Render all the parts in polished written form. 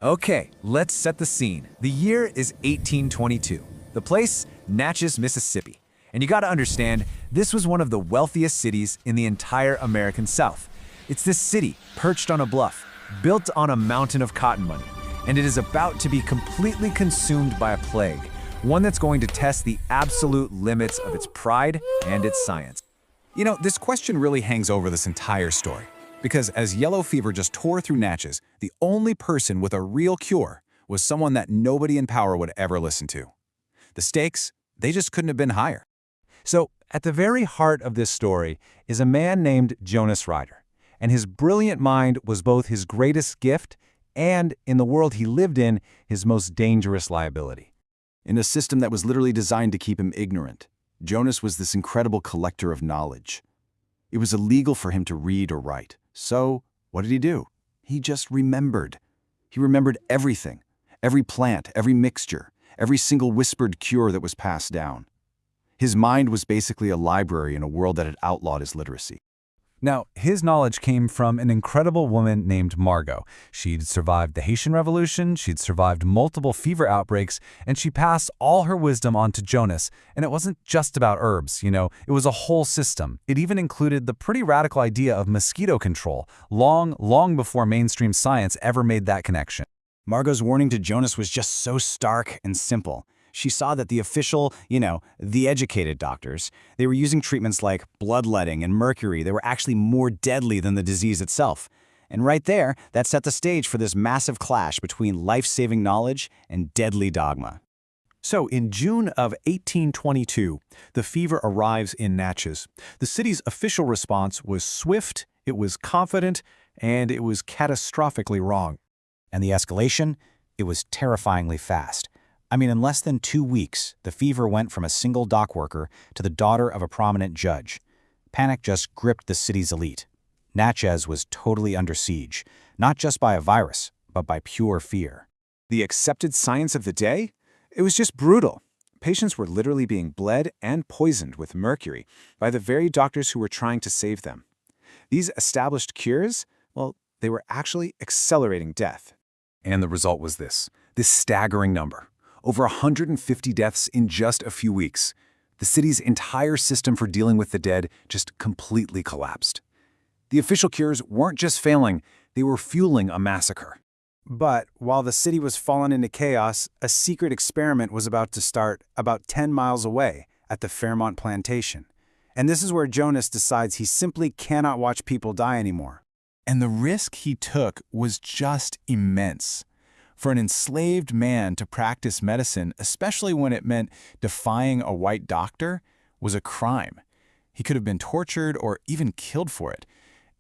Okay, let's set the scene. The year is 1822. The place, Natchez, Mississippi. And you gotta understand, this was one of the wealthiest cities in the entire American South. It's this city, perched on a bluff, built on a mountain of cotton money, and it is about to be completely consumed by a plague, one that's going to test the absolute limits of its pride and its science. You know, this question really hangs over this entire story. Because as yellow fever just tore through Natchez, the only person with a real cure was someone that nobody in power would ever listen to. The stakes, they just couldn't have been higher. So, at the very heart of this story is a man named Jonas Ryder, and his brilliant mind was both his greatest gift and, in the world he lived in, his most dangerous liability. In a system that was literally designed to keep him ignorant, Jonas was this incredible collector of knowledge. It was illegal for him to read or write. So, what did he do? He just remembered. He remembered everything, every plant, every mixture, every single whispered cure that was passed down. His mind was basically a library in a world that had outlawed his literacy. Now, his knowledge came from an incredible woman named Margot. She'd survived the Haitian Revolution, she'd survived multiple fever outbreaks, and she passed all her wisdom on to Jonas. And it wasn't just about herbs, it was a whole system. It even included the pretty radical idea of mosquito control, long before mainstream science ever made that connection. Margot's warning to Jonas was just so stark and simple. She saw that the official, the educated doctors, they were using treatments like bloodletting and mercury that were actually more deadly than the disease itself. And right there, that set the stage for this massive clash between life-saving knowledge and deadly dogma. So, in June of 1822, the fever arrives in Natchez. The city's official response was swift, it was confident, and it was catastrophically wrong. And the escalation? It was terrifyingly fast. In less than 2 weeks, the fever went from a single dock worker to the daughter of a prominent judge. Panic just gripped the city's elite. Natchez was totally under siege, not just by a virus, but by pure fear. The accepted science of the day? It was just brutal. Patients were literally being bled and poisoned with mercury by the very doctors who were trying to save them. These established cures, well, they were actually accelerating death. And the result was this staggering number. Over 150 deaths in just a few weeks. The city's entire system for dealing with the dead just completely collapsed. The official cures weren't just failing, they were fueling a massacre. But while the city was falling into chaos, a secret experiment was about to start about 10 miles away at the Fairmont plantation. And this is where Jonas decides he simply cannot watch people die anymore. And the risk he took was just immense. For an enslaved man to practice medicine, especially when it meant defying a white doctor, was a crime. He could have been tortured or even killed for it.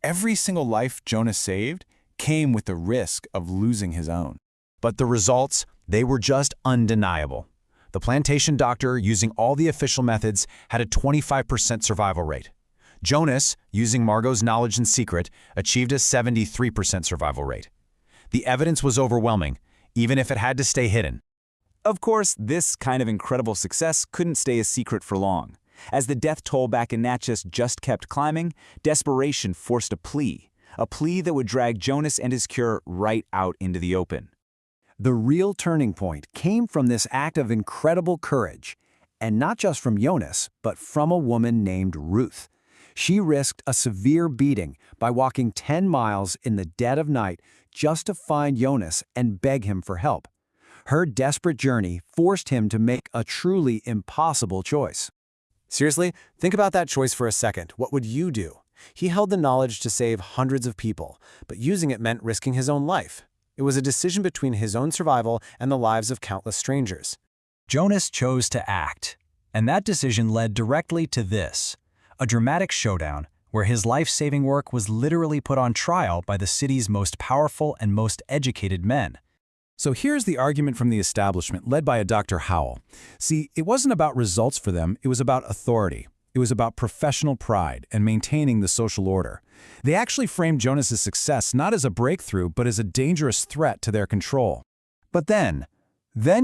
Every single life Jonas saved came with the risk of losing his own. But the results, they were just undeniable. The plantation doctor, using all the official methods, had a 25% survival rate. Jonas, using Margot's knowledge and secret, achieved a 73% survival rate. The evidence was overwhelming, even if it had to stay hidden. Of course, this kind of incredible success couldn't stay a secret for long. As the death toll back in Natchez just kept climbing, desperation forced a plea that would drag Jonas and his cure right out into the open. The real turning point came from this act of incredible courage, and not just from Jonas, but from a woman named Ruth. She risked a severe beating by walking 10 miles in the dead of night just to find Jonas and beg him for help. Her desperate journey forced him to make a truly impossible choice. Seriously, think about that choice for a second. What would you do? He held the knowledge to save hundreds of people, but using it meant risking his own life. It was a decision between his own survival and the lives of countless strangers. Jonas chose to act, and that decision led directly to this, a dramatic showdown where his life-saving work was literally put on trial by the city's most powerful and most educated men. So here's the argument from the establishment, led by a Dr. Howell. See, it wasn't about results for them, it was about authority. It was about professional pride and maintaining the social order. They actually framed Jonas's success not as a breakthrough, but as a dangerous threat to their control. But then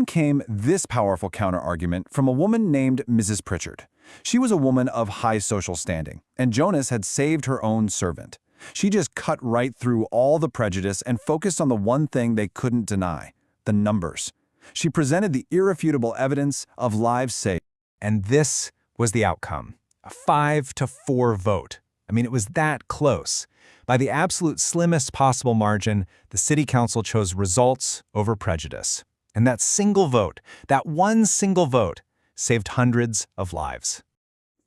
came this powerful counter-argument from a woman named Mrs. Pritchard. She was a woman of high social standing, and Jonas had saved her own servant. She just cut right through all the prejudice and focused on the one thing they couldn't deny: the numbers. She presented the irrefutable evidence of lives saved. And this was the outcome, a 5-4 vote. I mean, it was that close. By the absolute slimmest possible margin, the city council chose results over prejudice. And that single vote, that one single vote, saved hundreds of lives.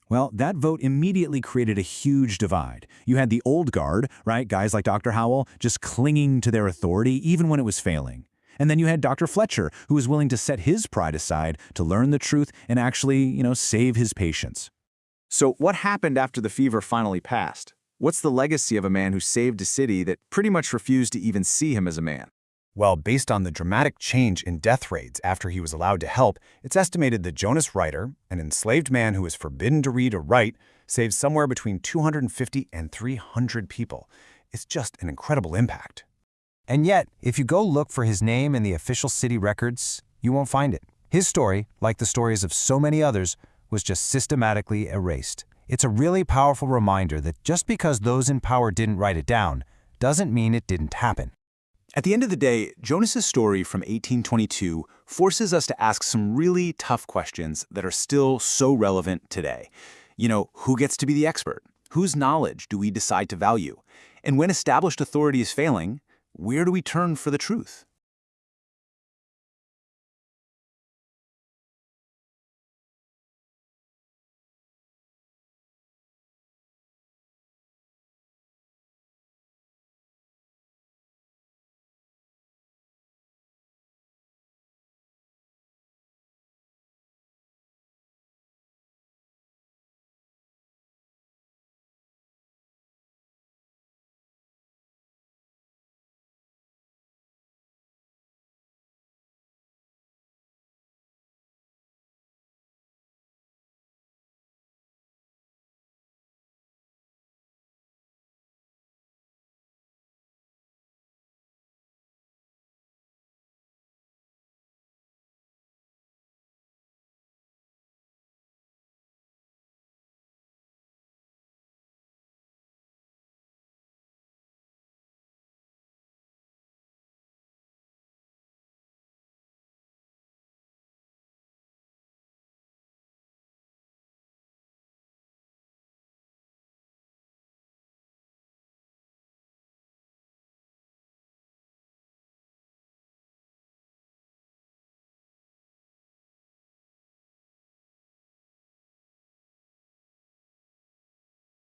Well, that vote immediately created a huge divide. You had the old guard, right, guys like Dr. Howell, just clinging to their authority even when it was failing. And then you had Dr. Fletcher, who was willing to set his pride aside to learn the truth and actually, save his patients. So what happened after the fever finally passed? What's the legacy of a man who saved a city that pretty much refused to even see him as a man? Well, based on the dramatic change in death rates after he was allowed to help, it's estimated that Jonas Reiter, an enslaved man who was forbidden to read or write, saved somewhere between 250 and 300 people. It's just an incredible impact. And yet, if you go look for his name in the official city records, you won't find it. His story, like the stories of so many others, was just systematically erased. It's a really powerful reminder that just because those in power didn't write it down, doesn't mean it didn't happen. At the end of the day, Jonas's story from 1822 forces us to ask some really tough questions that are still so relevant today. Who gets to be the expert? Whose knowledge do we decide to value? And when established authority is failing, where do we turn for the truth?